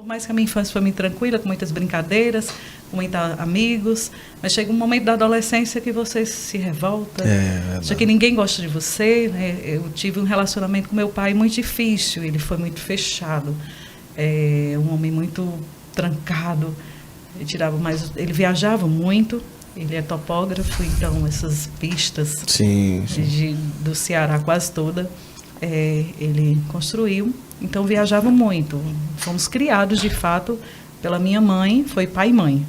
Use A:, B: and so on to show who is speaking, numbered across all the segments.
A: mais que a minha infância foi muito tranquila, com muitas brincadeiras, com muitos amigos, mas chega um momento da adolescência que você se revolta, acha que ninguém gosta de você, né? Eu tive um relacionamento com meu pai muito difícil, ele foi muito fechado, um homem muito trancado, ele viajava muito, ele é topógrafo, então essas pistas do Ceará quase toda, ele construiu, então viajava muito. Fomos criados, de fato, pela minha mãe, foi pai e mãe.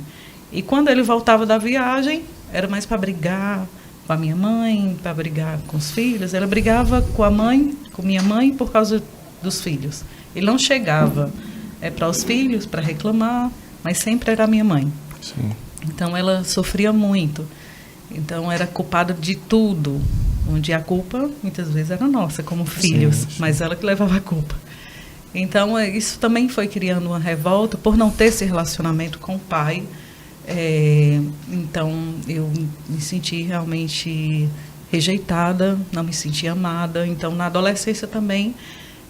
A: E quando ele voltava da viagem, era mais para brigar com a minha mãe, para brigar com os filhos. Ela brigava com minha mãe por causa dos filhos. Ele não chegava para os filhos, para reclamar, mas sempre era a minha mãe.
B: Sim.
A: Então ela sofria muito, então era culpada de tudo, onde a culpa muitas vezes era nossa como filhos, mas ela que levava a culpa. Então isso também foi criando uma revolta por não ter esse relacionamento com o pai. Então eu me senti realmente rejeitada, não me senti amada. Então na adolescência também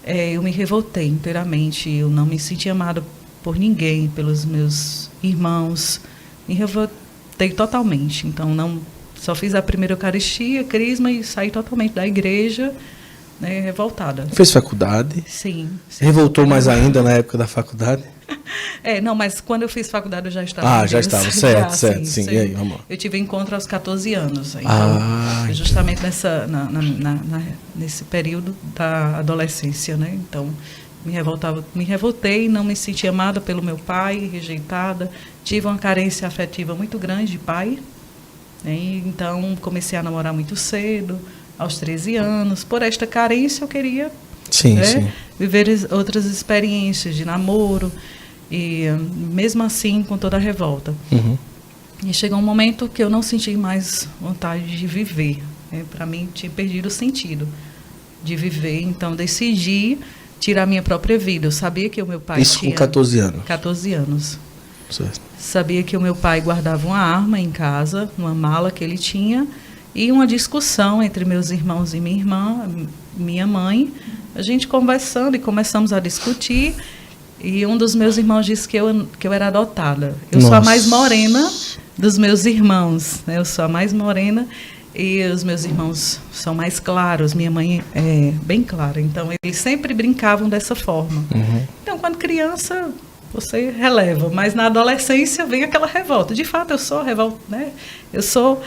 A: eu me revoltei inteiramente, eu não me senti amada por ninguém, pelos meus irmãos. Me revoltei totalmente. Então, só fiz a primeira Eucaristia, Crisma e saí totalmente da igreja, né, revoltada.
B: Fez faculdade?
A: Sim.
B: Revoltou mais ainda na época da faculdade?
A: Não, mas quando eu fiz faculdade eu já estava.
B: Já estava, certo, sim. E aí, vamos lá.
A: Eu tive encontro aos 14 anos. Então, justamente nesse período da adolescência, né? Então, me revoltei, não me senti amada pelo meu pai, rejeitada, tive uma carência afetiva muito grande de pai, né? Então comecei a namorar muito cedo, aos 13 anos, por esta carência eu queria viver outras experiências de namoro, e mesmo assim com toda a revolta. E chegou um momento que eu não senti mais vontade de viver, né? Para mim tinha perdido o sentido de viver, então decidi tirar minha própria vida. Eu sabia que o meu pai
B: Isso com 14 anos?
A: 14 anos.
B: Certo.
A: Sabia que o meu pai guardava uma arma em casa, numa mala que ele tinha, e uma discussão entre meus irmãos e minha irmã, minha mãe, a gente conversando e começamos a discutir, e um dos meus irmãos disse que eu era adotada. Eu sou a mais morena dos meus irmãos, né? Eu sou a mais morena, e os meus irmãos são mais claros, minha mãe é bem clara. Então, eles sempre brincavam dessa forma. Então, quando criança, você releva. Mas na adolescência vem aquela revolta. De fato, eu sou revolta, né? Eu sou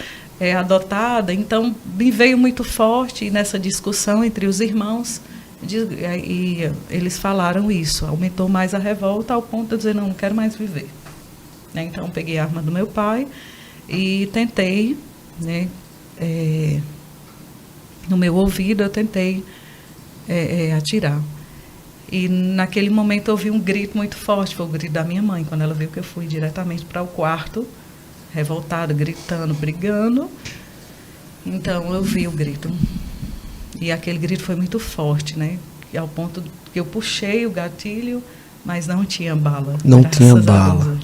A: adotada. Então, me veio muito forte nessa discussão entre os irmãos. E eles falaram isso. Aumentou mais a revolta ao ponto de dizer, não quero mais viver. Né? Então, peguei a arma do meu pai e tentei, né? No meu ouvido eu tentei atirar, e naquele momento eu ouvi um grito muito forte, foi o grito da minha mãe, quando ela viu que eu fui diretamente para o quarto, revoltada, gritando, brigando. Então eu vi o grito, e aquele grito foi muito forte, né? E ao ponto que eu puxei o gatilho, mas não tinha bala.
B: Não tinha bala.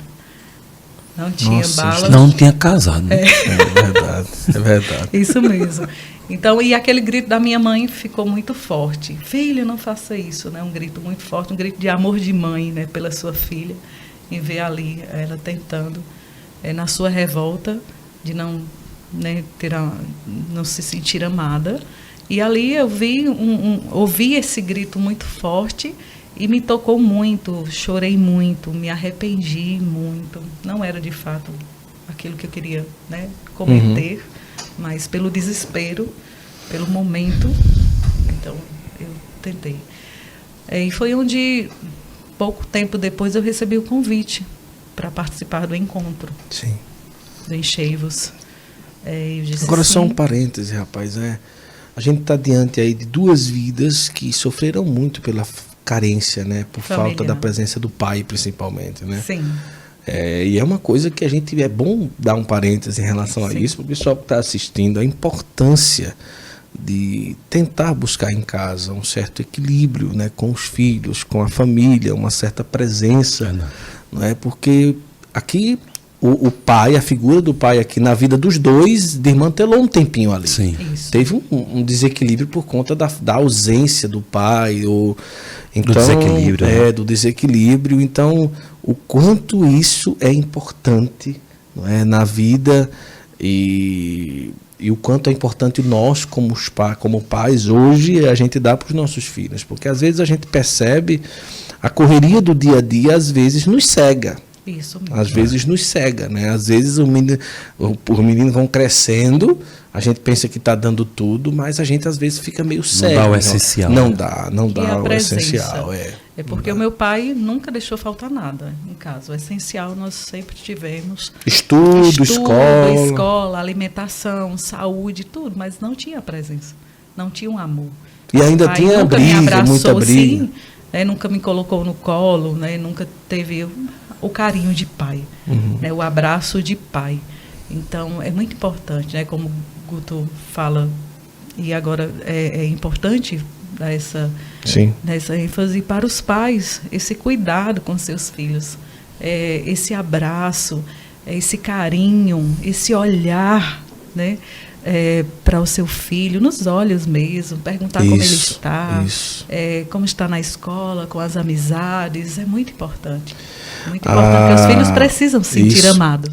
A: Não tinha bala.
B: Não tinha casado, né? É verdade.
A: Isso mesmo. Então, e aquele grito da minha mãe ficou muito forte. Filha, não faça isso, né? Um grito muito forte, um grito de amor de mãe, né? Pela sua filha. E ver ali ela tentando, na sua revolta, de não, né, não se sentir amada. E ali eu ouvi esse grito muito forte, e me tocou muito, chorei muito, me arrependi muito. Não era, de fato, aquilo que eu queria, né, cometer, mas pelo desespero, pelo momento, então eu tentei. E foi onde, pouco tempo depois, eu recebi o convite para participar do encontro.
B: Sim.
A: Do Enchei-vos.
B: Agora, só um parêntese, rapaz. A gente está diante aí de duas vidas que sofreram muito pela carência, né? Por falta da presença do pai, principalmente, né?
A: Sim.
B: E é uma coisa que é bom dar um parêntese em relação a isso, para o pessoal que está assistindo, a importância de tentar buscar em casa um certo equilíbrio, né? Com os filhos, com a família, uma certa presença, não é? Porque aqui o pai, a figura do pai aqui na vida dos dois, desmantelou um tempinho ali.
C: Sim.
A: Isso.
B: Teve um desequilíbrio por conta da ausência do pai, então,
C: do desequilíbrio. Né?
B: Do desequilíbrio. Então, o quanto isso é importante, não é, na vida e o quanto é importante nós, como pais, hoje a gente dá para os nossos filhos. Porque às vezes a gente percebe a correria do dia a dia, às vezes nos cega.
A: Isso mesmo.
B: Às vezes nos cega, né? Às vezes os meninos vão crescendo, a gente pensa que está dando tudo, mas a gente às vezes fica meio cego.
C: Não dá o essencial.
B: Não dá o
A: presença.
B: essencial.
A: É porque o meu pai nunca deixou faltar nada em casa. O essencial nós sempre tivemos.
B: Estudo, escola,
A: alimentação, saúde, tudo, mas não tinha presença. Não tinha um amor.
B: E ainda tinha briga, muita briga.
A: Assim, né, nunca me colocou no colo, né, nunca teve o carinho de pai, né, o abraço de pai. Então, é muito importante, né, como o Guto fala, e agora é importante dar essa ênfase para os pais, esse cuidado com seus filhos, esse abraço, esse carinho, esse olhar, né, para o seu filho, nos olhos mesmo, perguntar como ele está, como está na escola, com as amizades, é muito importante. Muito importante, porque os filhos precisam se sentir amados.